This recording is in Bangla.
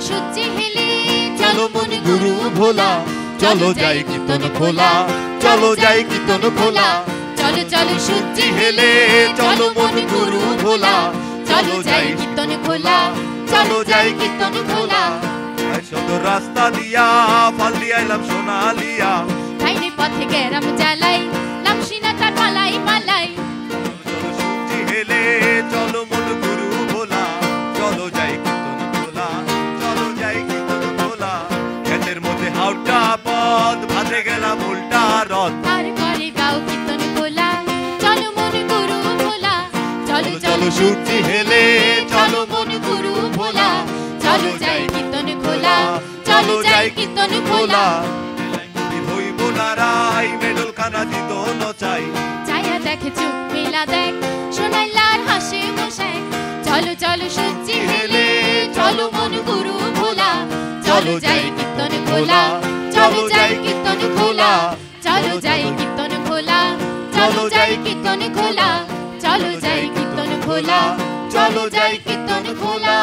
সূর্যি হেলে চলো মন গুরু ভোলা চলো যাই কীর্তন খোলা চলো যাই কীর্তন খোলা চলো চলো সূর্যি হেলে চলো মন গুরু ভোলা চলো যাই কীর্তন খোলা চলো যাই কীর্তন খোলা সদর রাস্তা দিয়া ফাল দিয়া এলাম সোনালিয়া খাইনে পথে গেরাম জ্বালাই লামসিনা তার পালাই পালাই চলো সূর্যি হেলে চলো মন গুরু ভোলা চলো যাই কীর্তন খোলা চলো যাই কীর্তন খোলা ক্ষেতের মধ্যে হাওটা পথ ভাতে গেলাম উল্টা রথ আর করে গাও কীর্তন খোলা চলো মন গুরু ভোলা চলো চলো সূর্যি হেলে চলো মন গুরু ভোলা চলো যাই কীর্তন খোলা চলো যাই কীর্তন খোলা হইব নারাই মেডল খানা দিত নচাই ছায়া দেখে চোখ মেলা দেখ সোনাইলার হাসে মশাই চলো চলো সূর্যি হেলে চলো মন গুরু ভোলা চলো যাই কীর্তন খোলা চলো যাই কীর্তন খোলা চলো যাই কীর্তন খোলা চলো যাই কীর্তন খোলা চলো যাই কীর্তন খোলা চলো যাই কীর্তন খোলা